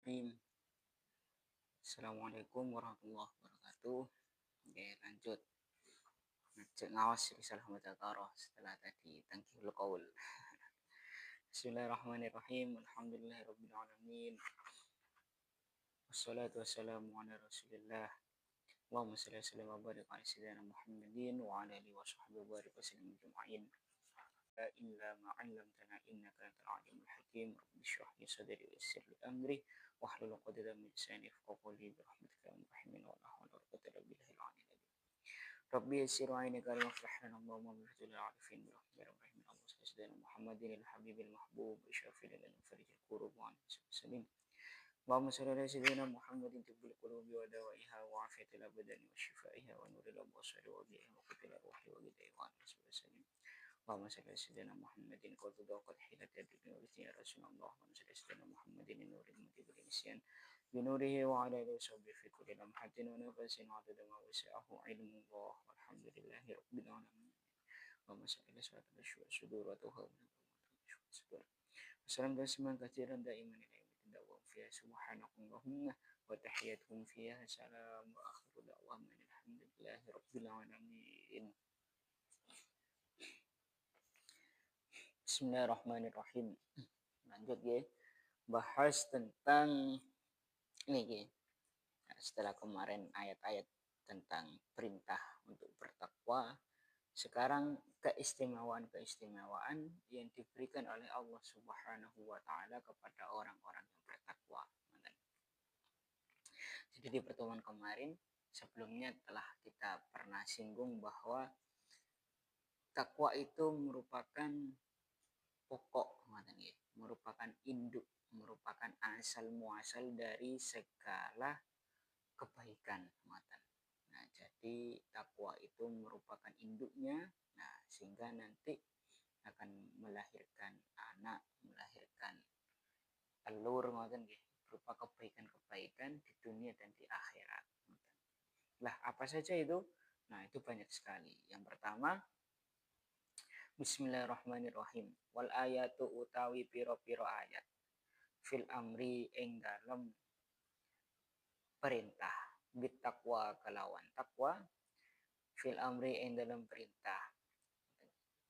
Bismillahirrahmanirrahim. Assalamualaikum warahmatullahi wabarakatuh. Oke, lanjut. Ngajak ngawas risalah mudzakarah setelah tadi tangkihul qaul. Bismillahirrahmanirrahim. Alhamdulillahirabbil alamin. Wassalatu wassalamu ala Rasulillah. Allahumma shalli wa sallim wa barik ala sayyidina Muhammadin wa ala alihi wa sahbihi wa barik wa sallim ajma'in. La illa ma 'allamtana innaka antal alimul hakim. Rabbi shrah li sadri wa yassir li amri wahlul 'uqdatam min lisani yafqahu qawli bi rahmatika ya arhamar rahimin wa la hawla wa la quwwata illa billahil 'aliyyil 'azim. Rabbi yassir wa aini karim wafrah lana Allahumma min hajjil 'arifin bi rahmatika rahimin Allah sayyidina Muhammadin al habibil mahbub syafil lana farijil kurub wa salim. Allahumma shalli ala sayyidina Muhammadin tibbil qulubi wa dawaiha wa afiyatil abdani wa shifaiha wa nuril absari wa biha wa qitil arwahi wa gidai wa salim. Allahumma shalli ala sayyidina Muhammadin qad daqat hilat yadika wa ya Rasulullah wa shalli ala sayyidina Muhammadin nuril mutibbil nisyan bi nurihi wa ala alihi wa fi kulli lamhatin wa nafasin wa adada ma wasi'ahu ilmullah walhamdulillahi rabbil alamin. Allahumma shalli ala sayyidina sudur wa tuham sudur. Wassalam tasliman katsiran daiman ila yaumil da'wa fiha subhanakallahumma wa tahiyyatuhum fiha salam wa akhiru da'wahum alhamdulillahi rabbil alamin. Bismillahirrahmanirrahim. Lanjut ya. Bahas tentang ini ya. Setelah kemarin ayat-ayat tentang perintah untuk bertakwa, sekarang keistimewaan-keistimewaan yang diberikan oleh Allah Subhanahu wa taala kepada orang-orang yang bertakwa. Jadi di pertemuan kemarin sebelumnya telah kita pernah singgung bahwa takwa itu merupakan pokok, merupakan induk, merupakan asal muasal dari segala kebaikan. Nah, jadi takwa itu merupakan induknya, nah sehingga nanti akan melahirkan anak, melahirkan telur, berupa kebaikan-kebaikan di dunia dan di akhirat. Lah, apa saja itu? Nah, itu banyak sekali. Yang pertama, Bismillahirrahmanirrahim. Wal ayatu utawi piro-piro ayat fil amri ing dalem perintah bit takwa kelawan takwa fil amri ing dalem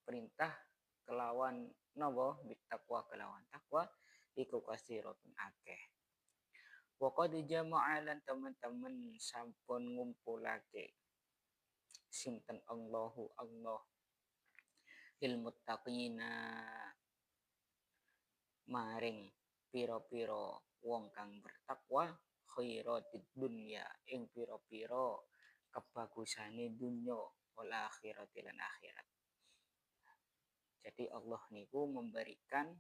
perintah kelawan nopo bit takwa kelawan takwa iku kasiratun akeh. Wa qad jama'alan teman-teman sampun ngumpulake sinten Allahu Allah lil muttaqina maring piro-piro wong kang bertakwa khairatid dunya ing piro-piro kebagusane dunya wal akhirati lan akhirat. Jadi Allah niku memberikan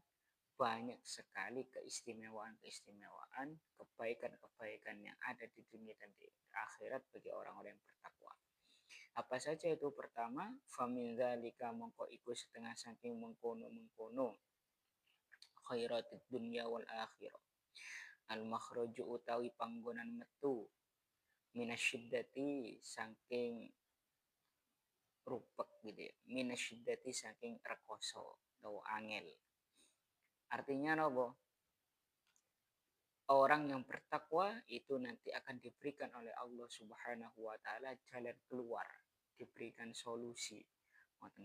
banyak sekali keistimewaan-keistimewaan, kebaikan-kebaikan yang ada di dunia dan di akhirat bagi orang-orang yang bertakwa. Apa saja itu? Pertama, famin dzalika mongko iku setengah saking mengkono-mengkono khairatid dunya wal akhirah. Al makhraju utawi panggonan metu minasyiddati saking rupek gitu ya. Minasyiddati saking rekoso atau angel. Artinya apa? Orang yang bertakwa itu nanti akan diberikan oleh Allah Subhanahu wa taala jalan keluar, diberikan solusi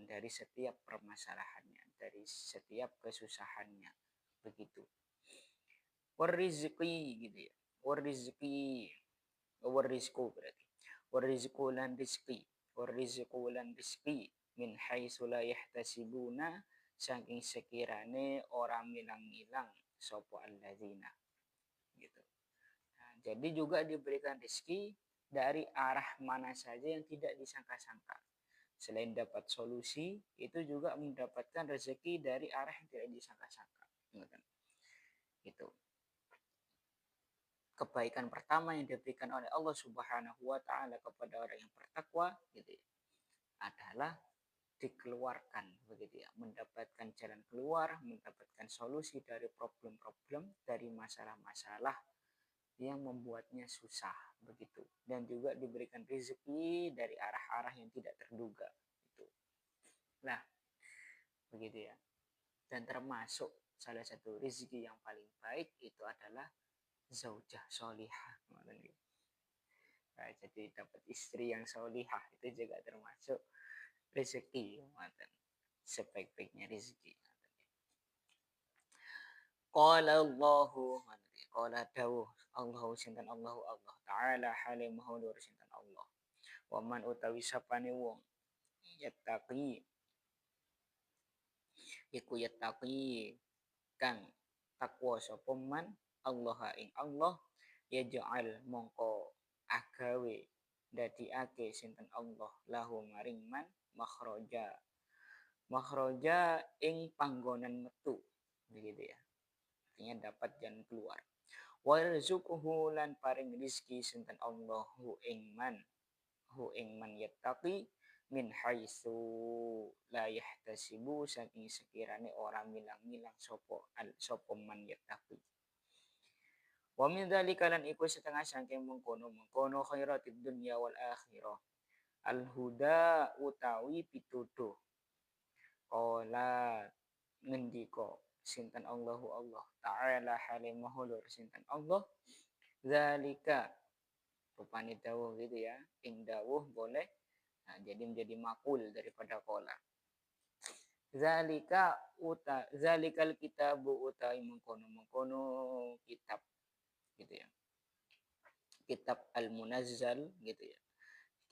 dari setiap permasalahannya, dari setiap kesusahannya. Begitu. Warizqi gitu ya. Warizqi. Warizqu berarti. Warizqu lan rizqi. Warizqu lan rizqi min haitsu la yahtasibuna saking sekirane orang milang-milang sapa alladzina gitu. Nah, jadi juga diberikan rezeki dari arah mana saja yang tidak disangka-sangka. Selain dapat solusi, itu juga mendapatkan rezeki dari arah yang tidak disangka-sangka. Gitu. Kebaikan pertama yang diberikan oleh Allah Subhanahu wa taala kepada orang yang bertakwa gitu ya, adalah dikeluarkan begitu ya, mendapatkan jalan keluar, mendapatkan solusi dari problem-problem, dari masalah-masalah yang membuatnya susah begitu, dan juga diberikan rezeki dari arah-arah yang tidak terduga itu. Nah, begitu ya. Dan termasuk salah satu rezeki yang paling baik itu adalah zaujah solihah. Nah, jadi dapat istri yang solihah itu juga termasuk rezeki. Sebaik-baiknya rezeki. Qala Allahu qala dawuh Allahu sinten Allahu Allah taala halim mahulur sinten Allah. Wa man utawi sapane wong yattaqi iku yattaqi kang takwa sapa man Allah ing Allah yaj'al mongko agawe ndadikake sinten Allah lahu maring man makhraja makhraja ing panggonan metu begitu ya, artinya dapat jalan keluar. Warzuqhu lan paring rizki sinten Allah hu ing man yattaqi min haitsu la yahtasibu saking sekirane orang milang-milang sapa man yattaqi. Wa min dzalika lan iku setengah saking mengkono khairatid dunya wal akhirah. Al huda utawi pituduh. Qala ngendika sinten Allahu Allah taala halim mahulur sinten Allah zalika rupane dawuh gitu ya, ing dawuh boleh jadi menjadi makul daripada kola. Zalikal kitabu utai mengkono kitab gitu ya, kitab al-munazzal gitu ya,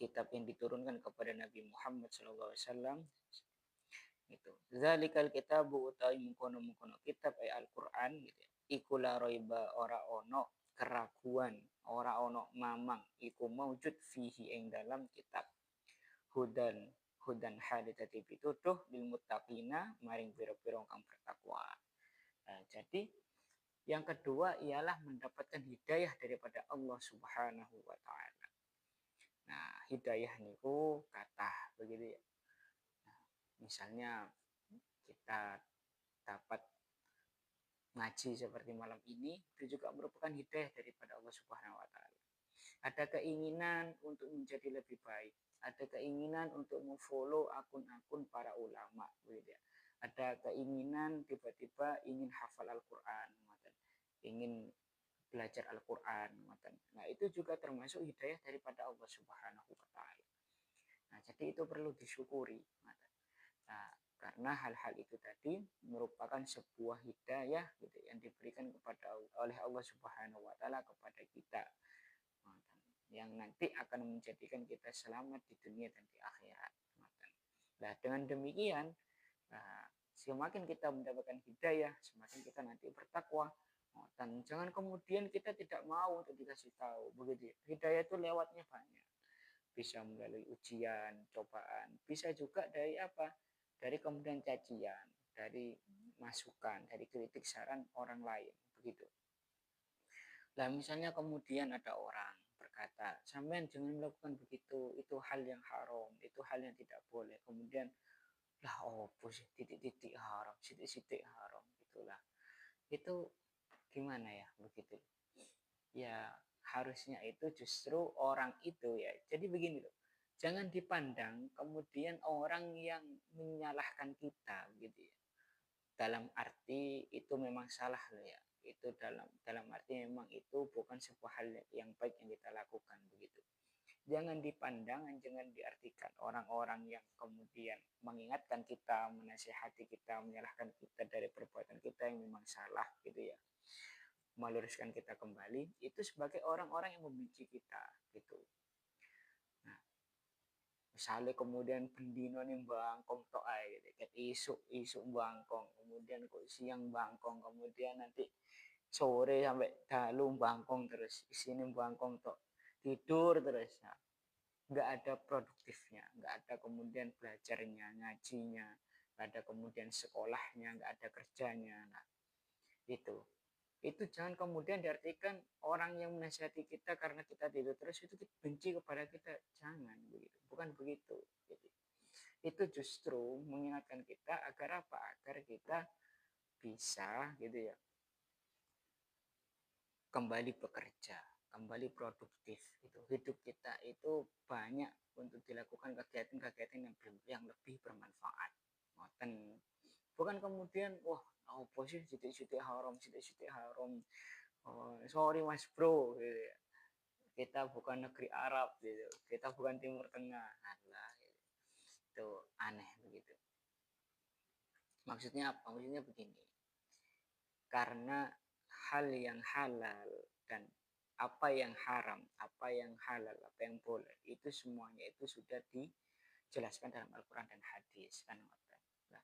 kitab yang diturunkan kepada Nabi Muhammad SAW gitu. Zalikal kitabu utai mengkono kitab Al-Quran gitu ya. Iku la roiba ora ono keraguan, ora ono mamang iku maujud fihi ing dalam kitab. Hudan hali dadi pituduh lil muttaqina maring pira-pira kang bertakwa. Nah, jadi yang kedua ialah mendapatkan hidayah daripada Allah Subhanahu wa taala. Nah, hidayah niku kathah begitu ya. Nah, misalnya kita dapat ngaji seperti malam ini itu juga merupakan hidayah daripada Allah Subhanahu wa taala. Ada keinginan untuk menjadi lebih baik, ada keinginan untuk memfollow akun-akun para ulama begitu ya. Ada keinginan tiba-tiba ingin hafal Al-Qur'an, ingin belajar Al-Qur'an. Nah, itu juga termasuk hidayah daripada Allah Subhanahu wa taala. Nah, jadi itu perlu disyukuri. Nah, karena hal-hal itu tadi merupakan sebuah hidayah gitu yang diberikan oleh Allah Subhanahu wa taala kepada kita, yang nanti akan menjadikan kita selamat di dunia dan di akhirat. Nah, dengan demikian, semakin kita mendapatkan hidayah, semakin kita nanti bertakwa. Dan jangan kemudian kita tidak mau untuk dikasih tahu begitu. Hidayah itu lewatnya banyak. Bisa melalui ujian, cobaan, bisa juga dari apa? Dari kemudian cacian, dari masukan, dari kritik saran orang lain, begitu. Nah, misalnya kemudian ada orang berkata, sampean jangan melakukan begitu, itu hal yang haram, itu hal yang tidak boleh. Kemudian, lah opo sih titik-titik haram, titik-titik haram, gitulah. Itu gimana ya begitu? Ya harusnya itu justru orang itu ya. Jadi begini loh. Jangan dipandang kemudian orang yang menyalahkan kita gitu ya. Dalam arti itu memang salah loh ya. Itu dalam arti memang itu bukan sebuah hal yang baik yang kita lakukan begitu. Jangan dipandang, jangan diartikan orang-orang yang kemudian mengingatkan kita, menasihati kita, menyalahkan kita dari perbuatan kita yang memang salah gitu ya, meluruskan kita kembali, itu sebagai orang-orang yang membenci kita gitu. Nah, misalnya kemudian pendino nih bangkong tok ae gitu, ket isu bangkong, kemudian kok siang bangkong, kemudian nanti sore sampai dalu bangkong terus, isine bangkong tok, tidur terus. Nah, nggak ada produktifnya, nggak ada kemudian belajarnya, ngajinya, nggak ada kemudian sekolahnya, nggak ada kerjanya. Nah, itu jangan kemudian diartikan orang yang menasihati kita karena kita tidur terus itu benci kepada kita, jangan begitu, bukan begitu. Jadi, itu justru mengingatkan kita agar apa? Agar kita bisa gitu ya, kembali bekerja, kembali produktif. Itu hidup kita itu banyak untuk dilakukan kegiatan-kegiatan yang lebih bermanfaat. Bukan kemudian wah apa sih sidik-sidik haram Oh, sorry Mas Bro, gitu ya. Kita bukan negeri Arab gitu. Kita bukan Timur Tengah. Alah, gitu. Itu aneh begitu. Maksudnya apa? Maksudnya begini. Karena hal yang halal dan apa yang haram, apa yang halal, apa yang boleh, itu semuanya itu sudah dijelaskan dalam Al-Quran dan hadis kan. Nah,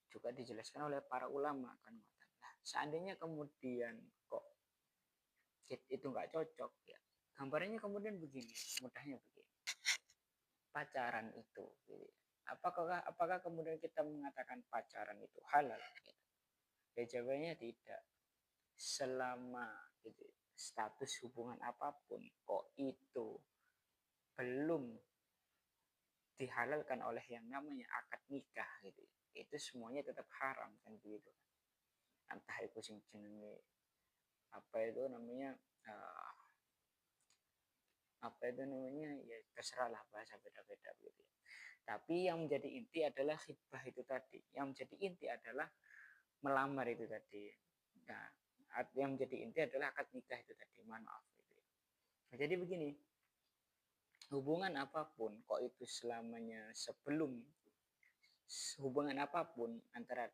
juga dijelaskan oleh para ulama kan. Nah, seandainya kemudian kok itu nggak cocok ya, gambarnya kemudian begini, mudahnya begini, pacaran itu gitu. Apakah kemudian kita mengatakan pacaran itu halal gitu? Ya jawabannya tidak. Selama gitu, status hubungan apapun kok itu belum dihalalkan oleh yang namanya akad nikah gitu, itu semuanya tetap haram kan begitu. Entah itu sing jenenge apa itu namanya, uh, apa itu namanya, ya terserah lah, bahasa beda-beda gitu ya. Tapi yang menjadi inti adalah khidbah itu tadi, yang menjadi inti adalah melamar itu tadi. Nah, yang menjadi inti adalah akad nikah itu tadi, mohon maaf gitu ya. Nah, jadi begini, hubungan apapun kok itu selamanya sebelum hubungan apapun antara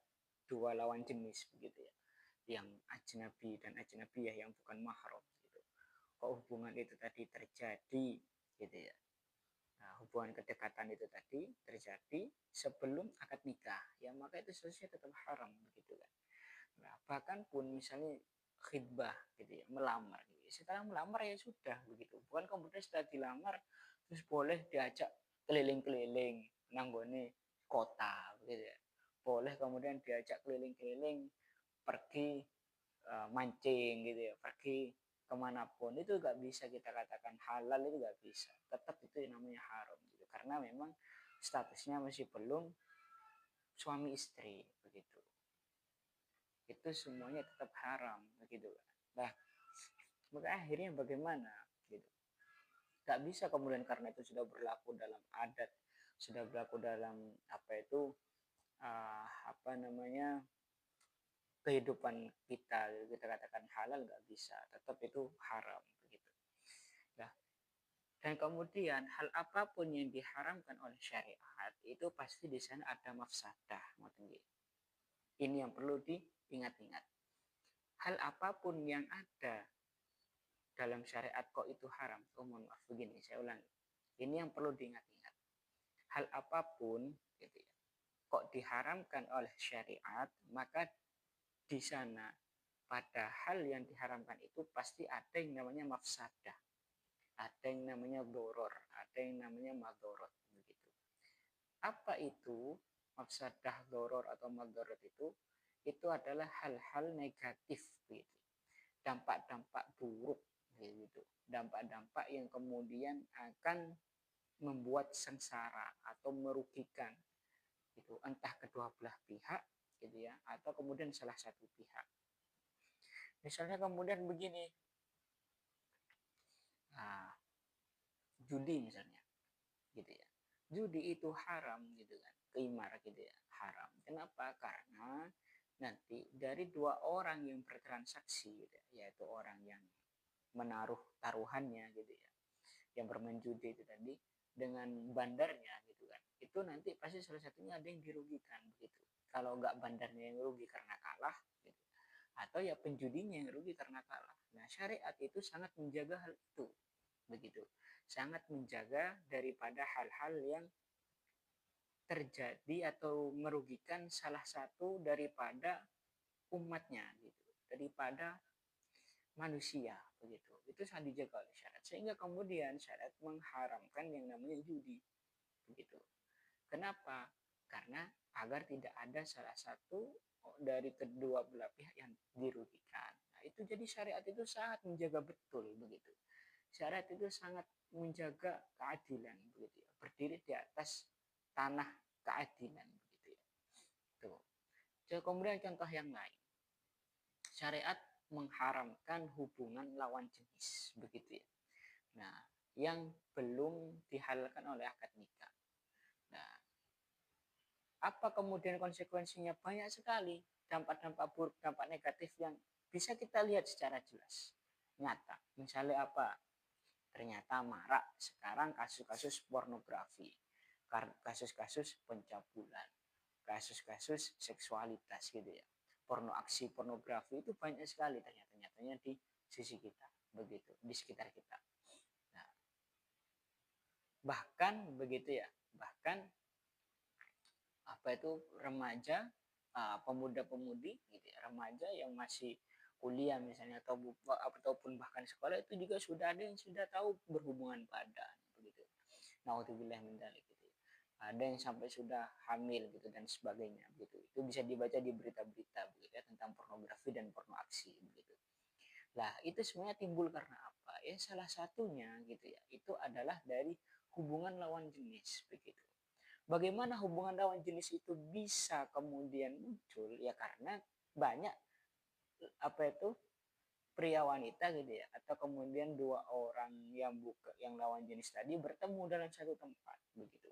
dua lawan jenis begitu ya, yang ajnabi dan ajnabiyah, yang bukan mahram gitu, kok hubungan itu tadi terjadi gitu ya. Nah, hubungan kedekatan itu tadi terjadi sebelum akad nikah, ya maka itu seharusnya tetap haram begitu kan. Nah, bahkan pun misalnya khidbah gitu ya, melamar gitu. Setelah melamar ya sudah begitu, bukan kemudian setelah dilamar terus boleh diajak keliling-keliling nanggone kota gitu ya, boleh kemudian diajak keliling-keliling pergi mancing gitu ya, pergi kemanapun, itu nggak bisa kita katakan halal, itu nggak bisa, tetap itu namanya haram gitu, karena memang statusnya masih belum suami istri begitu. Itu semuanya tetap haram begitu. Nah, maka akhirnya bagaimana gitu, nggak bisa kemudian karena itu sudah berlaku dalam adat, sudah berlaku dalam apa itu, apa namanya, kehidupan kita, kita katakan halal, nggak bisa, tetap itu haram begitu. Nah, dan kemudian hal apapun yang diharamkan oleh syariat itu pasti di sana ada mafsadah. Ini yang perlu diingat-ingat. Hal apapun yang ada dalam syariat kok itu haram. Oh mohon maaf, begini saya ulangi. Ini yang perlu diingat-ingat. Hal apapun gitu ya, kok diharamkan oleh syariat, maka di sana pada hal yang diharamkan itu pasti ada yang namanya mafsadah, ada yang namanya doror, ada yang namanya madorot begitu. Apa itu mafsadah, doror atau madorot itu? Itu adalah hal-hal negatif gitu, dampak-dampak buruk gitu, dampak-dampak yang kemudian akan membuat sengsara atau merugikan itu, entah kedua belah pihak gitu ya, atau kemudian salah satu pihak. Misalnya kemudian begini, nah, judi misalnya gitu ya, judi itu haram gitu kan, qimar gitu ya, haram. Kenapa? Karena nanti dari dua orang yang bertransaksi gitu ya, yaitu orang yang menaruh taruhannya gitu ya, yang bermain judi itu tadi, dengan bandarnya gitu kan, itu nanti pasti salah satunya ada yang dirugikan begitu. Kalau nggak bandarnya yang rugi karena kalah gitu, atau ya penjudinya yang rugi karena kalah. Nah, syariat itu sangat menjaga hal itu begitu, sangat menjaga daripada hal-hal yang terjadi atau merugikan salah satu daripada umatnya gitu, daripada manusia begitu. Itu sangat dijaga oleh syariat, sehingga kemudian syariat mengharamkan yang namanya judi begitu. Kenapa? Karena agar tidak ada salah satu dari kedua belah pihak yang dirugikan. Nah, itu jadi syariat itu sangat menjaga betul begitu. Syariat itu sangat menjaga keadilan begitu ya, berdiri di atas tanah keadilan begitu ya. Tuh. Kemudian contoh yang lain, syariat mengharamkan hubungan lawan jenis begitu ya. Nah, yang belum dihalalkan oleh akad nikah. Nah, apa kemudian konsekuensinya? Banyak sekali dampak-dampak buruk, dampak negatif yang bisa kita lihat secara jelas, nyata. Misalnya apa? Ternyata marak sekarang kasus-kasus pornografi, kasus-kasus pencabulan, kasus-kasus seksualitas gitu ya. Aksi pornografi itu banyak sekali ternyata nyatanya di sisi kita, begitu, di sekitar kita. Nah, bahkan begitu ya, bahkan apa itu remaja, pemuda-pemudi gitu ya, remaja yang masih kuliah misalnya ataupun bahkan sekolah itu juga sudah ada yang sudah tahu berhubungan badan begitu. Naudzubillah min dzalik gitu. Ada yang sampai sudah hamil gitu dan sebagainya gitu. Itu bisa dibaca di berita-berita begitu ya, tentang pornografi dan porno aksi begitu. Lah, itu sebenarnya timbul karena apa? Ya salah satunya gitu ya, itu adalah dari hubungan lawan jenis begitu. Bagaimana hubungan lawan jenis itu bisa kemudian muncul? Ya karena banyak apa itu pria wanita gitu ya, atau kemudian dua orang yang lawan jenis tadi bertemu dalam satu tempat begitu.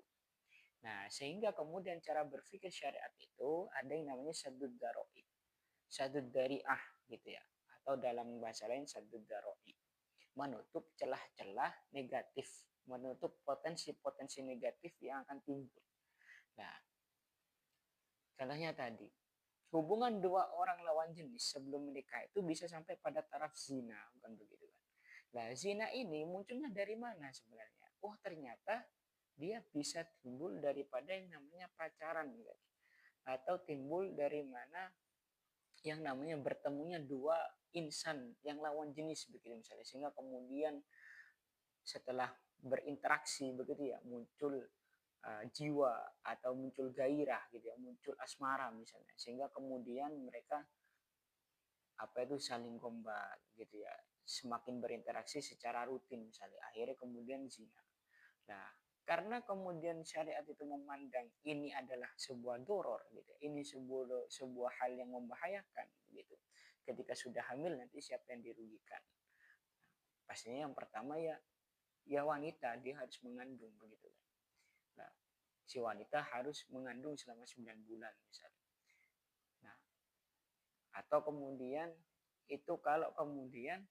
Nah, sehingga kemudian cara berpikir syariat itu ada yang namanya sadud daroi, sadud dariah gitu ya, atau dalam bahasa lain sadud daroi, menutup celah-celah negatif, menutup potensi-potensi negatif yang akan timbul. Nah, contohnya tadi, hubungan dua orang lawan jenis sebelum menikah itu bisa sampai pada taraf zina, bukan begitu kan? Nah, zina ini munculnya dari mana sebenarnya? Oh, ternyata dia bisa timbul daripada yang namanya pacaran, guys. Atau timbul dari mana yang namanya bertemunya dua insan yang lawan jenis begitu misalnya, sehingga kemudian setelah berinteraksi begitu ya muncul jiwa atau muncul gairah gitu ya, muncul asmara misalnya, sehingga kemudian mereka apa itu saling gombal gitu ya, semakin berinteraksi secara rutin misalnya, akhirnya kemudian zina. Nah, karena kemudian syariat itu memandang ini adalah sebuah doror gitu, ini sebuah hal yang membahayakan gitu. Ketika sudah hamil nanti siapa yang dirugikan? Pastinya yang pertama ya wanita, dia harus mengandung begitu. Nah, si wanita harus mengandung selama 9 bulan misalnya. Nah, atau kemudian itu kalau kemudian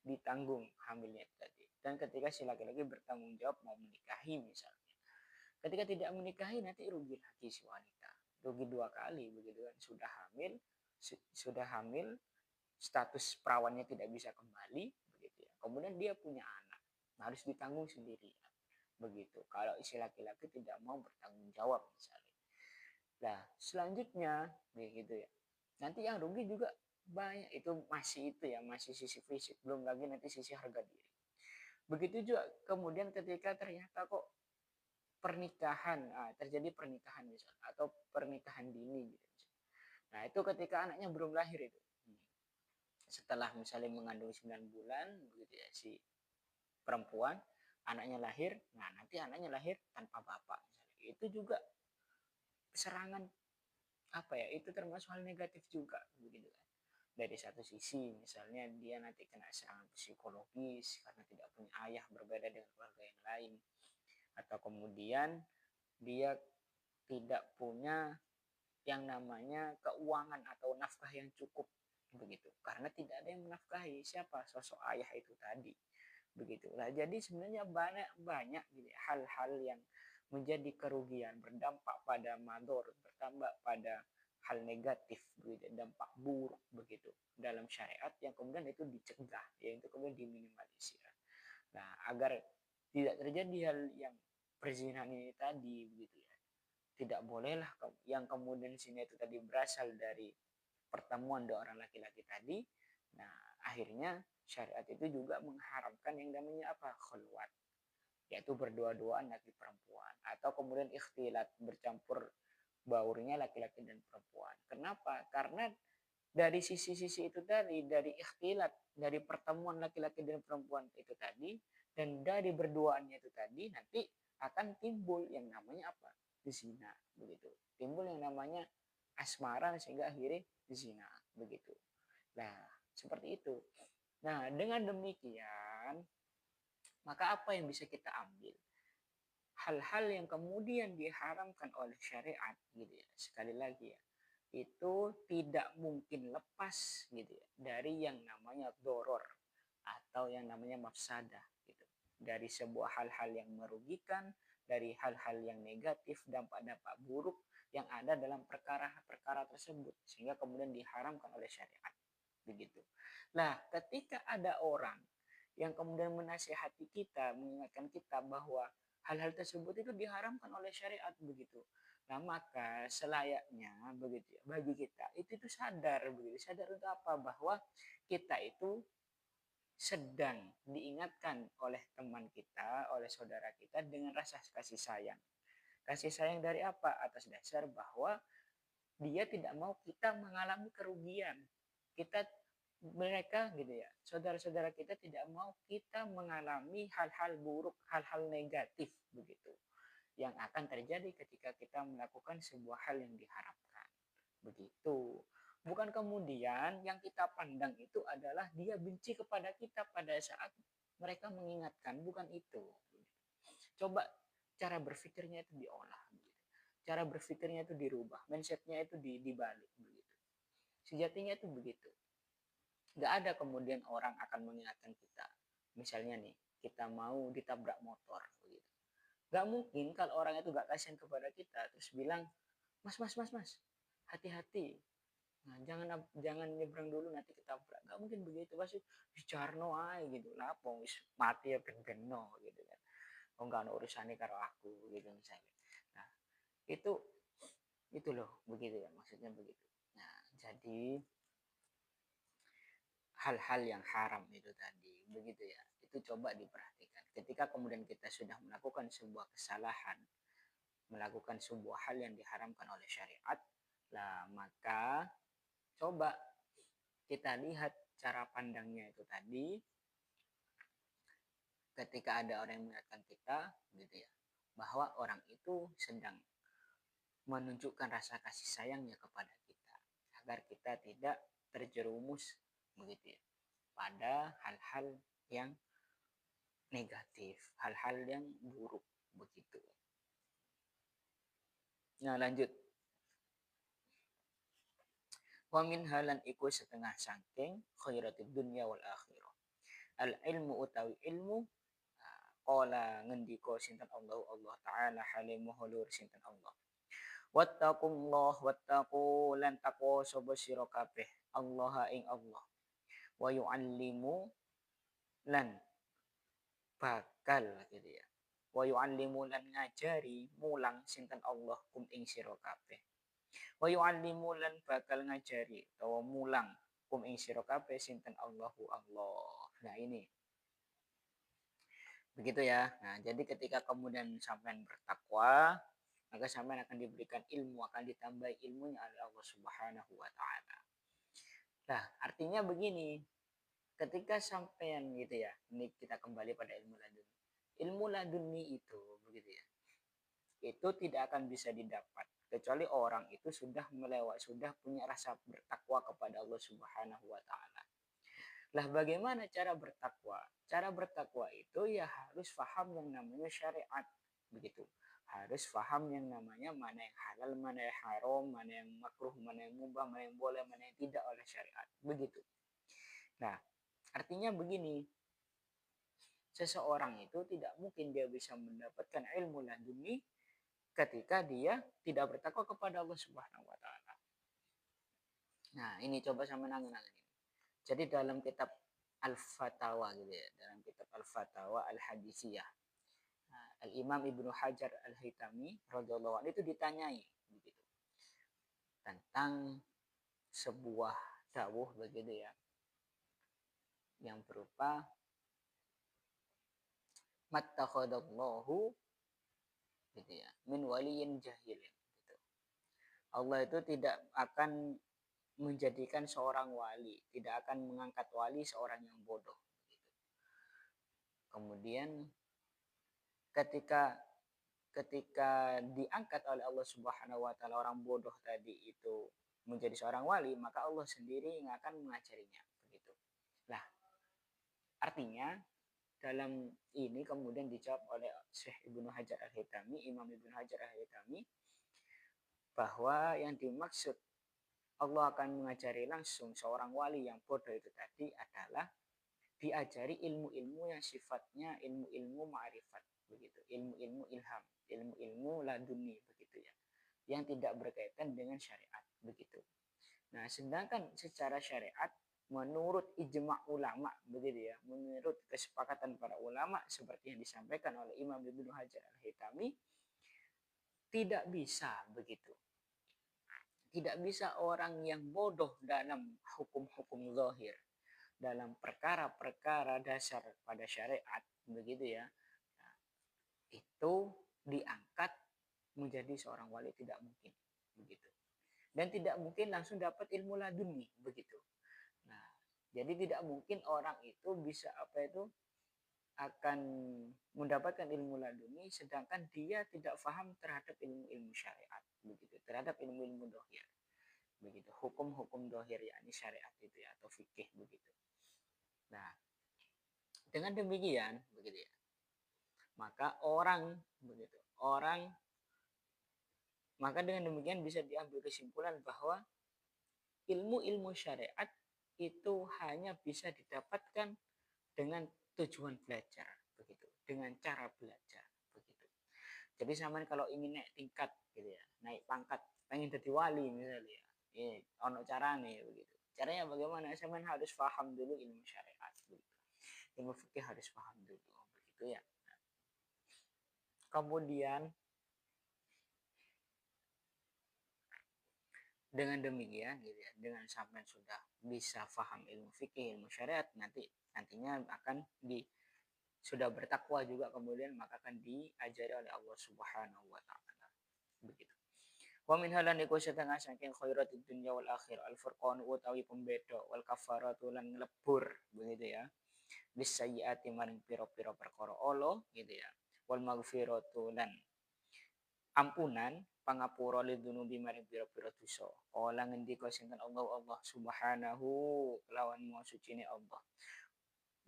ditanggung hamilnya tadi. Dan ketika si laki-laki bertanggung jawab mau menikahi misalnya. Ketika tidak menikahi nanti rugi lagi si wanita. Rugi dua kali begitu kan. Sudah hamil, status perawannya tidak bisa kembali begitu ya. Kemudian dia punya anak. Harus ditanggung sendirian. Begitu. Kalau si laki-laki tidak mau bertanggung jawab misalnya. Nah, selanjutnya begitu ya. Nanti yang rugi juga banyak, itu masih sisi fisik, belum lagi nanti sisi harga diri. Begitu juga kemudian ketika ternyata kok terjadi pernikahan misalnya, atau pernikahan dini gitu. Nah, itu ketika anaknya belum lahir itu. Setelah misalnya mengandung 9 bulan begitu ya, si perempuan anaknya lahir, nah nanti anaknya lahir tanpa bapak misalnya. Itu juga serangan apa ya, itu termasuk hal negatif juga begitu kan. Dari satu sisi misalnya dia nanti kena serangan psikologis karena tidak punya ayah, berbeda dengan keluarga yang lain, atau kemudian dia tidak punya yang namanya keuangan atau nafkah yang cukup begitu, karena tidak ada yang menafkahi siapa, sosok ayah itu tadi begitulah. Jadi sebenarnya banyak gitu, hal-hal yang menjadi kerugian, berdampak pada mador, berdampak pada hal negatif begitu, dampak buruk begitu dalam syariat, yang kemudian itu dicegah, yaitu kemudian diminimalisir. Nah, agar tidak terjadi hal yang perzinahan ini tadi begitu ya, tidak bolehlah yang kemudian sini itu tadi berasal dari pertemuan dua orang laki-laki tadi. Nah, akhirnya syariat itu juga mengharamkan yang namanya apa, khulwat, yaitu berdua-duaan laki perempuan, atau kemudian ikhtilat, bercampur baurnya laki-laki dan perempuan. Kenapa? Karena dari sisi-sisi itu tadi, dari ikhtilat, dari pertemuan laki-laki dan perempuan itu tadi, dan dari berduaannya itu tadi, nanti akan timbul yang namanya apa, zina begitu, timbul yang namanya asmara, sehingga akhirnya zina begitu. Nah, seperti itu. Nah, dengan demikian, maka apa yang bisa kita ambil? Hal-hal yang kemudian diharamkan oleh syariat gitu ya. Sekali lagi ya, itu tidak mungkin lepas gitu ya dari yang namanya doror atau yang namanya mafsadah gitu. Dari sebuah hal-hal yang merugikan, dari hal-hal yang negatif, dampak-dampak buruk yang ada dalam perkara-perkara tersebut sehingga kemudian diharamkan oleh syariat begitu. Nah, ketika ada orang yang kemudian menasihati kita, mengingatkan kita bahwa hal-hal tersebut itu diharamkan oleh syariat begitu. Nah, maka selayaknya begitu ya, bagi kita itu sadar begitu. Sadar untuk apa? Bahwa kita itu sedang diingatkan oleh teman kita, oleh saudara kita dengan rasa kasih sayang. Kasih sayang dari apa? Atas dasar bahwa dia tidak mau kita mengalami kerugian. Kita mereka gitu ya, saudara-saudara kita tidak mau kita mengalami hal-hal buruk, hal-hal negatif begitu yang akan terjadi ketika kita melakukan sebuah hal yang diharapkan. Begitu. Bukan kemudian yang kita pandang itu adalah dia benci kepada kita pada saat mereka mengingatkan, bukan itu. Coba cara berpikirnya itu diolah. Cara berpikirnya itu dirubah, mindsetnya itu dibalik begitu. Sejatinya itu begitu. Gak ada kemudian orang akan mengingatkan kita. Misalnya nih, kita mau ditabrak motor begitu. Gak mungkin kalau orang itu gak kasihan kepada kita terus bilang, mas, hati-hati. Nah, jangan nyebrang dulu nanti ketabrak. Gak mungkin begitu, pasti bicarno aja gitu. Lah, mati ya ben-beno gitu kan. Oh gak ada urusannya karo aku gitu misalnya. Nah, itu loh begitu ya, maksudnya begitu. Nah, jadi hal-hal yang haram itu tadi begitu ya, itu coba diperhatikan ketika kemudian kita sudah melakukan sebuah kesalahan, melakukan sebuah hal yang diharamkan oleh syariat, lah maka coba kita lihat cara pandangnya itu tadi ketika ada orang yang mengingatkan kita gitu ya, bahwa orang itu sedang menunjukkan rasa kasih sayangnya kepada kita agar kita tidak terjerumus begitu ya pada hal-hal yang negatif, hal-hal yang buruk begitu. Nah, lanjut. Wa min halan iku setengah sangking khairatid dunya wal akhirah. Al ilmu utawi ilmu qala ngendika sinten Allah Allah taala halimu hulur sinten Allah. Wattaqullah wattaqu lan taqwa sapa sira kabeh Allah ing Allah. Wa yu'allimu lan bakal gitu ya. Wa yu'allimu lan ngajari mulang sinten Allah kum ing sira kabeh. Wa yu'allimu lan bakal ngajari utawa mulang kum ing sira kabeh sinten Allahu Allah. Nah, ini. Begitu ya. Nah, jadi ketika kemudian sampean bertakwa, maka sampean akan diberikan ilmu, akan ditambah ilmunya oleh Allah Subhanahu wa taala. Nah, artinya begini, ketika sampean gitu ya, ini kita kembali pada ilmu laduni. Ilmu laduni itu begitu ya, itu tidak akan bisa didapat kecuali orang itu sudah sudah punya rasa bertakwa kepada Allah Subhanahu wa taala. Lah bagaimana cara bertakwa? Cara bertakwa itu ya harus paham yang namanya syariat begitu. Harus paham yang namanya mana yang halal, mana yang haram, mana yang makruh, mana yang mubah, mana yang boleh, mana yang tidak oleh syariat. Begitu. Nah, artinya begini, seseorang itu tidak mungkin dia bisa mendapatkan ilmu laduni ketika dia tidak bertakwa kepada Allah Subhanahu wa taala. Nah, ini coba sama nangan-nangan ini. Jadi dalam kitab Al-Fatawa gitu ya, dalam kitab Al-Fatawa Al-Hadisiyah. Nah, Al-Imam Ibnu Hajar Al-Haytami radhiyallahu anhu itu ditanyai begitu tentang sebuah dawuh begitu ya, yang berupa mattakhadallahu gitu ya min waliyin jahilin gitu. Allah itu tidak akan menjadikan seorang wali, tidak akan mengangkat wali seorang yang bodoh gitu. Kemudian ketika diangkat oleh Allah Subhanahu wa taala orang bodoh tadi itu menjadi seorang wali, maka Allah sendiri yang akan mengajarinya begitu. Lah, artinya dalam ini kemudian dijawab oleh Syekh Ibnu Hajar Al-Haytami, Imam Ibnu Hajar Al-Haytami, bahwa yang dimaksud Allah akan mengajari langsung seorang wali yang bodoh itu tadi adalah diajari ilmu-ilmu yang sifatnya ilmu-ilmu ma'rifat begitu, ilmu-ilmu ilham, ilmu-ilmu laduni begitu ya, yang tidak berkaitan dengan syariat begitu. Nah, sedangkan secara syariat menurut ijma' ulama begitu ya, menurut kesepakatan para ulama seperti yang disampaikan oleh Imam Ibnu Hajar Al-Haytami, tidak bisa begitu. Tidak bisa orang yang bodoh dalam hukum-hukum zahir, dalam perkara-perkara dasar pada syariat begitu ya, nah, itu diangkat menjadi seorang wali, tidak mungkin begitu, dan tidak mungkin langsung dapat ilmu laduni begitu. Nah, jadi tidak mungkin orang itu bisa akan mendapatkan ilmu laduni sedangkan dia tidak paham terhadap ilmu-ilmu syariat begitu, terhadap ilmu-ilmu dohir begitu, hukum-hukum dohir yakni syariat itu ya, atau fikih begitu. Nah, dengan demikian begitu ya, maka maka dengan demikian bisa diambil kesimpulan bahwa ilmu-ilmu syariat itu hanya bisa didapatkan dengan tujuan belajar begitu, dengan cara belajar begitu. Jadi sama kalau ingin naik tingkat gitu ya, naik pangkat, pengen jadi wali misalnya ya, ono carane begitu. Caranya bagaimana? Sama harus paham dulu ilmu syariat begitu, ilmu fikih harus paham dulu begitu ya. Kemudian dengan demikian gitu ya, dengan sampai sudah bisa paham ilmu fikih, ilmu syariat, nantinya akan sudah bertakwa juga, kemudian maka akan diajari oleh Allah Subhanahu wa taala. Begitu. Wa min halan iku setengah saking khairatid dunya wal akhir al furqan utawi pembeda wal kafaratu lan nglebur begitu ya. Bis sayyiati maring pira-pira perkara Allah gitu ya. Wal maghfiratu lan ampunan pangapura lidunubi maring pira-pira dosa. Kala ngendika sinten Allah Subhanahu kelawan maha sucine Allah.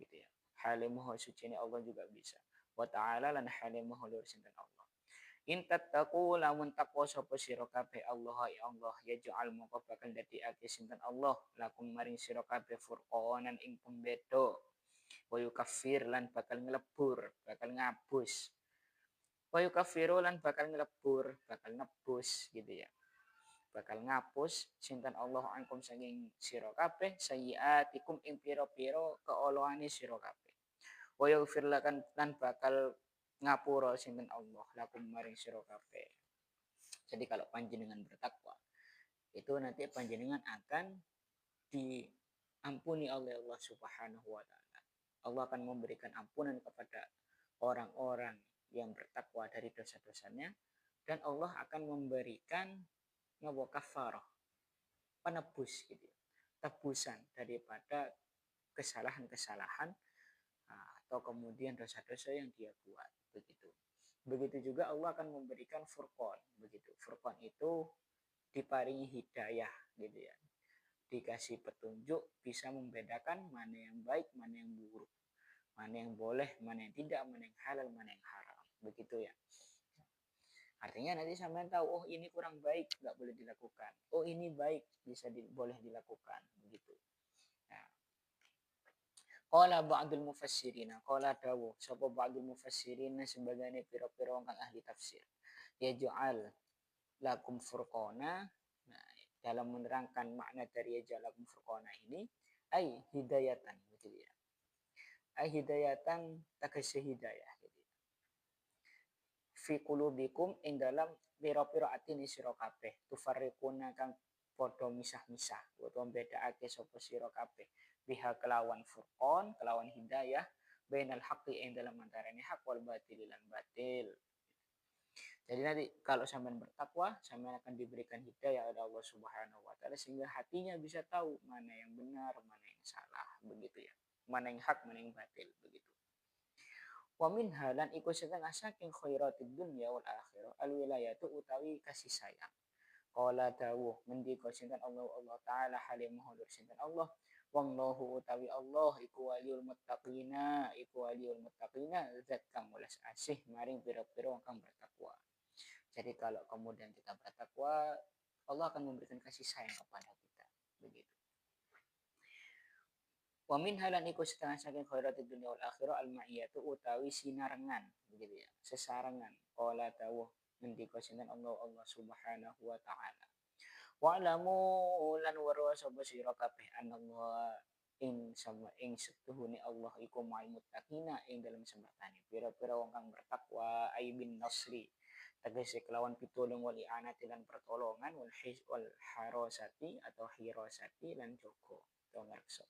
Gitu ya. Hale maha sucine Allah juga bisa. Wa ta'ala lan hale maha luhur sinten Allah. In tattaqu lamun taqwa sapa sira kabeh Allah ya Allah yaj'al mongko bakal dadekake sinten Allah lakum maring sira kabeh furqanan ing pembeda. Wa yukaffir lan bakal nglebur, bakal ngabus. Wa yukaffiru lan bakal nglebur, bakal nebus gitu ya. Bakal ngapus sinten Allah angkum saking sira kabeh sayyiatikum ing pira-pira keoloane sira kabeh. Wa yaghfir lakan lan bakal ngapura sinten Allah lakum maring sira kabeh. Jadi kalau panjenengan bertakwa itu nanti panjenengan akan diampuni oleh Allah Subhanahu wa taala. Allah akan memberikan ampunan kepada orang-orang yang bertakwa dari dosa-dosanya, dan Allah akan memberikan kafarah, penebus gitu, tebusan daripada kesalahan-kesalahan atau kemudian dosa-dosa yang dia buat begitu. Begitu juga Allah akan memberikan furqan begitu. Furqan itu diparingi hidayah gitu ya. Dikasih petunjuk, bisa membedakan mana yang baik, mana yang buruk, mana yang boleh, mana yang tidak, mana yang halal, mana yang haram begitu ya. Artinya nanti sampean tahu, oh ini kurang baik, nggak boleh dilakukan, oh ini baik, boleh dilakukan begitu. Nah, qala ba'dul mufassirina, qala dawu sapa ba'dul mufassirina sebagainya pira-pira kang ahli tafsir, yaj'al lakum furqana. Nah, dalam menerangkan makna dari yaj'al lakum furqana ini ai hidayatan gitu ya. Ai hidayatan takasih hidayah gitu. Fi qulubikum ing dalam pira-pira atine sira kabeh tufarriquna kang padha misah-misah utawa bedakake sapa sira kabeh biha kelawan furqan kelawan hidayah bainal haqqi ing dalam antarane hak wal batil lan batil. Jadi nanti kalau sampean bertakwa, sampean akan diberikan hidayah oleh Allah Subhanahu wa taala sehingga hatinya bisa tahu mana yang benar, mana yang salah begitu ya. Mana yang hak, mana yang batil begitu. Wa min halan iku setengah saking khairatid dunya wal akhirah al wilayatu utawi kasih sayang. Qala dawuh ngendika sinten Allah taala halim maha sinten Allah wallahu utawi Allah iku waliul muttaqina zat kang welas asih maring pira-pira kang bertakwa. Jadi kalau kemudian kita bertakwa, Allah akan memberikan kasih sayang kepada kita. Begitu. Wa min halan iku setengah saking khairatid dunya wal akhirah al ma'iyatu utawi sinarengan begitu ya, sesarengan. Qala dawuh ngendika sinten Allah Subhanahu wa taala. Wa alamu lan warwa sapa sira kabeh anallah ing sama ing setuhune Allah iku ma'al muttaqina ing dalam sembartane pira-pira wong kang bertakwa aibin nasri tegese kelawan pitulung wal i'anati lan pertolongan wal harosati atau hirosati lan jogo atau ngerksa.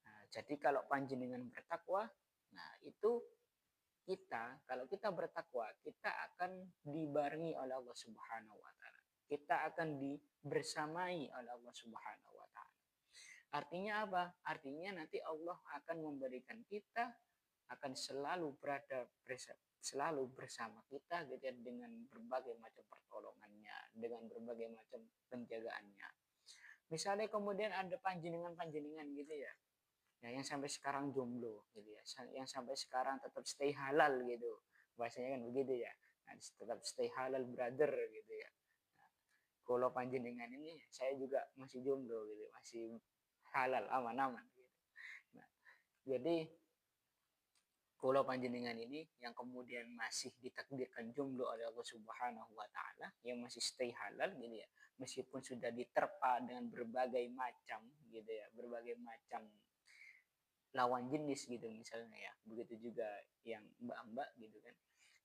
Nah, jadi kalau panjenengan bertakwa, nah itu kalau kita bertakwa, kita akan dibarengi oleh Allah Subhanahu wa taala. Kita akan dibersamai oleh Allah Subhanahu wa taala. Artinya apa? Artinya nanti Allah akan memberikan kita akan selalu bersama kita gitu ya, dengan berbagai macam pertolongannya, dengan berbagai macam penjagaannya. Misalnya kemudian ada panjenengan gitu ya, yang sampai sekarang jomblo gitu ya, yang sampai sekarang tetap stay halal gitu, bahasanya kan begitu ya, nah, tetap stay halal brother gitu ya. Nah, kalau panjenengan ini saya juga masih jomblo gitu, masih halal aman-aman gitu. Nah, jadi kalau panjenengan ini yang kemudian masih ditakdirkan jomblo oleh Allah Subhanahu wa taala, yang masih stay halal gitu ya, meskipun sudah diterpa dengan berbagai macam gitu ya, berbagai macam lawan jenis gitu misalnya ya, begitu juga yang mbak-mbak gitu kan.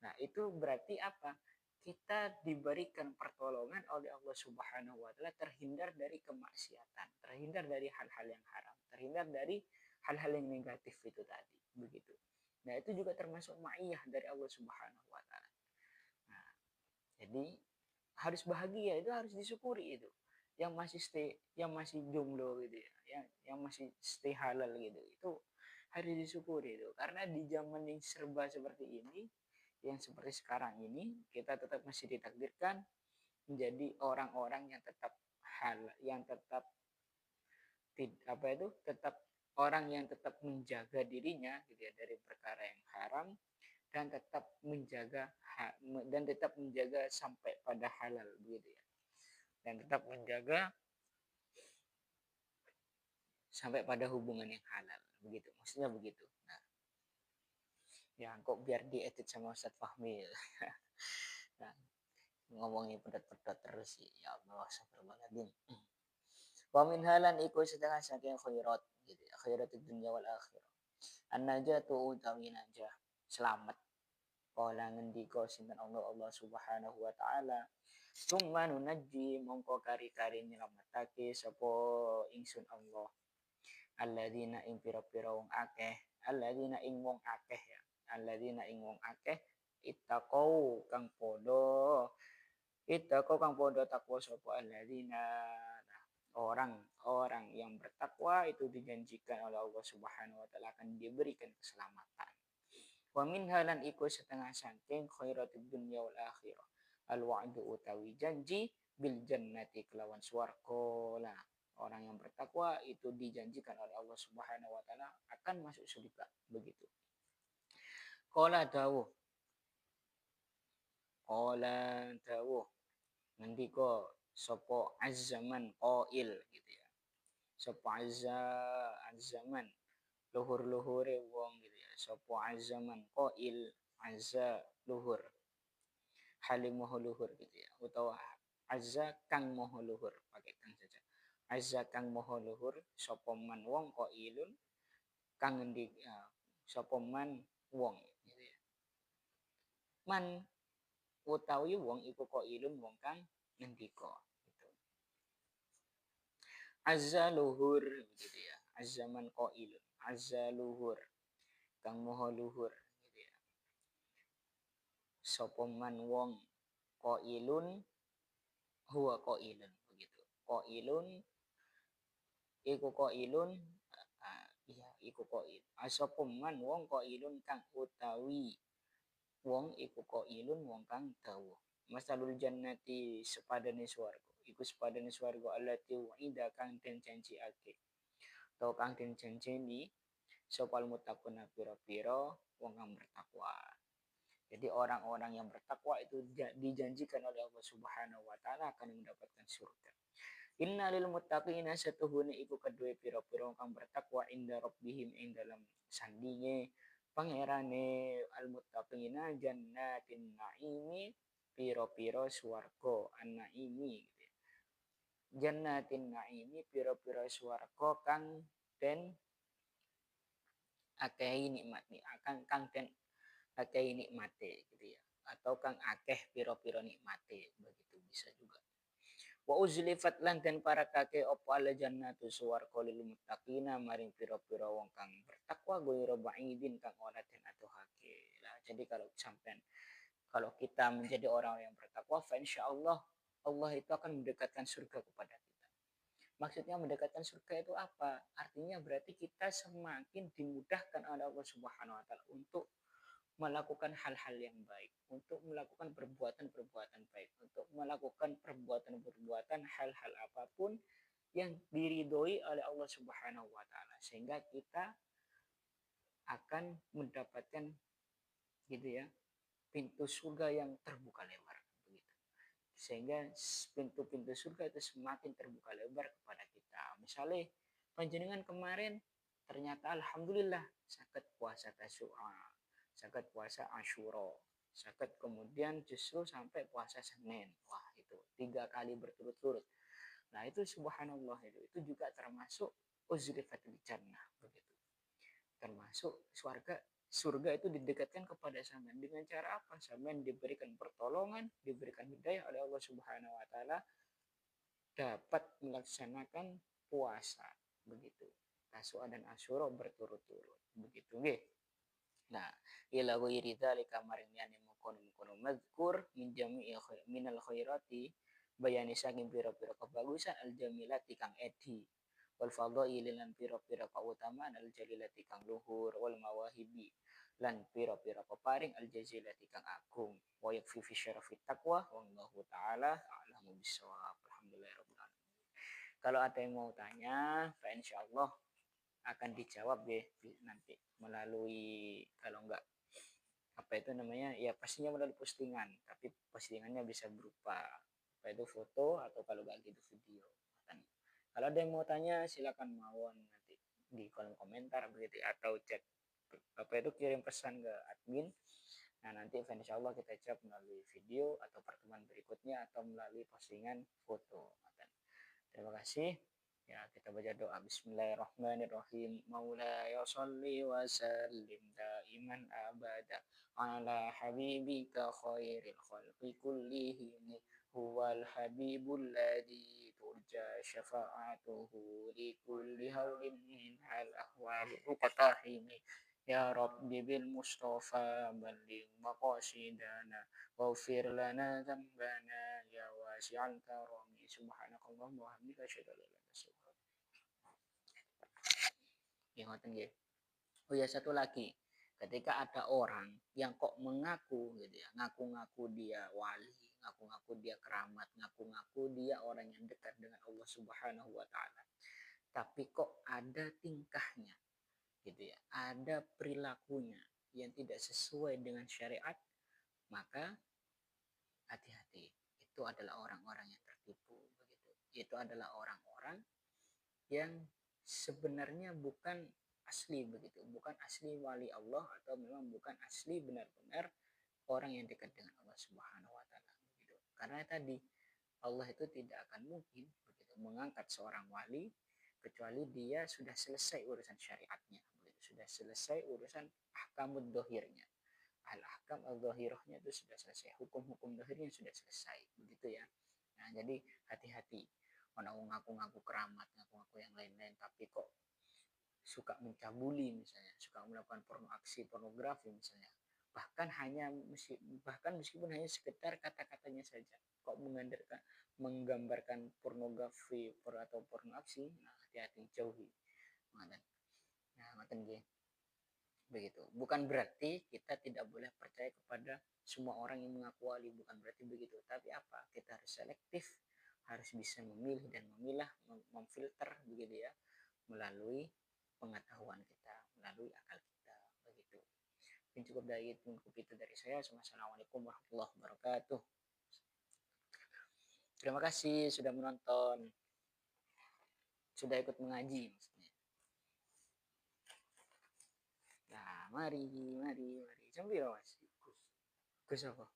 Nah itu berarti apa, kita diberikan pertolongan oleh Allah Subhanahu wa taala, terhindar dari kemaksiatan, terhindar dari hal-hal yang haram, terhindar dari hal-hal yang negatif itu tadi begitu. Nah itu juga termasuk ma'iyah dari Allah Subhanahu wa taala. Nah jadi harus bahagia, itu harus disyukuri itu, yang masih jomblo gitu ya, yang masih stay halal gitu, itu harus disyukuri itu, karena di zaman yang serba seperti ini, yang seperti sekarang ini, kita tetap masih ditakdirkan menjadi orang-orang yang tetap yang tetap tetap orang yang tetap menjaga dirinya gitu ya, dari perkara yang haram, dan tetap menjaga sampai pada halal gitu ya, dan tetap menjaga sampai pada hubungan yang halal begitu, maksudnya begitu. Nah ya kok biar diedit sama Ustadz Fahmi ya. Nah, ngomongin pedot-pedot terus sih, ya Allah astagfirullahaladzim. Wa min halan iku setengah saking khairat gitu ya, khairatid dunya wal akhirah an-najatu utawi najah, selamat. Kala ngendika sinten Allah Subhanahu wa taala, summa nunajji mongko kari-kari nyelametake sapa ingsun Allah alladzina ing pira-pira wong akeh, alladzina ing wong akeh ya, alladzina ing wong akeh ittaqau kang podo takwa sapa alladzina, orang-orang yang bertakwa itu dijanjikan oleh Allah Subhanahu wa taala akan diberikan keselamatan. Wa min halan iku setengah saking khairatid dunya wal akhirah al wa'du utawi janji bil jannati kelawan swarga. Lah orang yang bertakwa itu dijanjikan oleh Allah Subhanahu wa taala akan masuk surga begitu. Qala dawuh ngendika sapa azzaman qail gitu ya, sapa azzaman luhur-luhure wong gitu ya, sapa azzaman qail, azza luhur, halim moho luhur gitu ya, utawa azza kang moho luhur, pakai kang saja, azza kang moho luhur sapa man wong qailun kang ngendik sapa man wong gitu ya, man utawi wong iku qailun wong kang ngendika gitu. Azza luhur gitu ya, azzaman qailun, azza luhur kang moho luhur gitu ya, sapa man wong qailun huwa qailun begitu, qailun iku qailun, iya iku qail, sapa man wong qailun kang utawi wong iku qailun wong kang dawuh, masalul jannati sepadane swarga iku sepadane swarga allati wa'ida kang den janjiake, atau kang den janjeni sopal mutakuna piro-piro wong kang bertakwa. Jadi orang-orang yang bertakwa itu dijanjikan oleh Allah Subhanahu wa taala akan mendapatkan surga. Inna lil muttaqina satuhune iku kedue pira-pira kang bertakwa inda rabbihim ing dalam sandinge pangerane al muttaqina jannatin naimi pira-pira swarga an-naimi gitu ya. Jannatin naimi pira-pira swarga kang den akeh nikmati akan kang den akeh nikmate gitu ya atau kang akeh pira-pira nikmate begitu bisa juga. Wa uzlifat lan den parakake opo ala jannatu suwarga lil muttaqina maring pira-pira wong kang bertakwa ghairu ba'idin kang ora den atuhake. Lah jadi kalau kita menjadi orang yang bertakwa fa insyaallah Allah itu akan mendekatkan surga kepada kita. Maksudnya mendekatkan surga itu apa? Artinya berarti kita semakin dimudahkan oleh Allah Subhanahu wa taala untuk melakukan hal-hal yang baik, untuk melakukan perbuatan-perbuatan baik, untuk melakukan perbuatan-perbuatan hal-hal apapun yang diridhoi oleh Allah Subhanahu wa taala sehingga kita akan mendapatkan gitu ya pintu surga yang terbuka lebar begitu. Sehingga pintu-pintu surga itu semakin terbuka lebar kepada kita. Misalnya panjenengan kemarin ternyata alhamdulillah sakit puasa Tasyura, sakit puasa Asyura, sakit kemudian justru sampai puasa Senin. Wah, itu 3 kali berturut-turut. Nah, itu subhanallah itu juga termasuk uzrifatil jannah begitu. Termasuk surga itu didekatkan kepada sampean dengan cara apa? Sampean diberikan pertolongan, diberikan hidayah oleh Allah Subhanahu wa taala dapat melaksanakan puasa begitu. Tasu'a dan Asyura berturut-turut begitu nggih. Nah, ila ghairi dzalika maring yani mungkon mazkur min jami'i minal khairati bayani saking pira-pira kebagusan al jamilati kang edi wal fadhaili lan pira-pira kautamaan al jalilati kang luhur wal mawahibi lan pira-pira peparing al jazilati kang agung wa yakfi fi syarafit taqwa wallahu taala a'lamu bissawab. Alhamdulillahirabbil alamin. Kalau ada yang mau tanya, insyaallah akan dijawab ya nanti melalui kalau enggak apa itu namanya ya pastinya melalui postingan tapi postingannya bisa berupa apa itu foto atau kalau enggak gitu video kan. Kalau ada yang mau tanya silakan mawon nanti di kolom komentar begitu atau chat apa itu kirim pesan ke admin. Nah nanti insya Allah kita jawab melalui video atau pertemuan berikutnya atau melalui postingan foto. Terima kasih. Ya, kita baca doa. Bismillahirrahmanirrahim. Maulaya sholli wa sallim daiman abada ala habibika khairil khalqi kullihim huwal habibul ladzi turja syafa'atuhu li kulli hawlin min al ahwali uqtahimi ya rabbi bil mustafa balligh maqasidana waghfir lana dzambana ya wasi'al karami subhanakallahumma wa bihamdika asyhadu an la ilaha illa anta astaghfiruka. Oh ya satu lagi, ketika ada orang yang kok mengaku gitu ya, ngaku-ngaku dia wali, ngaku-ngaku dia keramat, ngaku-ngaku dia orang yang dekat dengan Allah Subhanahu wa taala. Tapi kok ada tingkahnya gitu ya, ada perilakunya yang tidak sesuai dengan syariat, maka hati-hati. Itu adalah orang-orang yang tertipu begitu. Itu adalah orang-orang yang sebenarnya bukan asli begitu, bukan asli wali Allah atau memang bukan asli benar-benar orang yang dekat dengan Allah Subhanahu wa taala begitu. Karena tadi Allah itu tidak akan mungkin begitu mengangkat seorang wali kecuali dia sudah selesai urusan syariatnya begitu, sudah selesai urusan ahkamud dohirnya. Al-ahkam al-zahirahnya itu sudah selesai, hukum-hukum zahirnya sudah selesai begitu ya. Nah jadi hati-hati orang ngaku-ngaku keramat, ngaku-ngaku yang lain-lain tapi kok suka mencabuli misalnya, suka melakukan aksi pornografi misalnya, bahkan meskipun hanya sekedar kata-katanya saja kok menggambarkan pornografi atau porno aksi, nah hati-hati jauhi. Nah ngoten nggih. Begitu. Bukan berarti kita tidak boleh percaya kepada semua orang yang mengaku wali, bukan berarti begitu. Tapi apa? Kita harus selektif, harus bisa memilih dan memilah, memfilter begitu ya, melalui pengetahuan kita, melalui akal kita, begitu. Mungkin cukup itu dari saya. Wassalamualaikum warahmatullahi wabarakatuh. Terima kasih sudah menonton, sudah ikut mengaji maksudnya. Nah, mari. Cembiro Mas. Gus apa?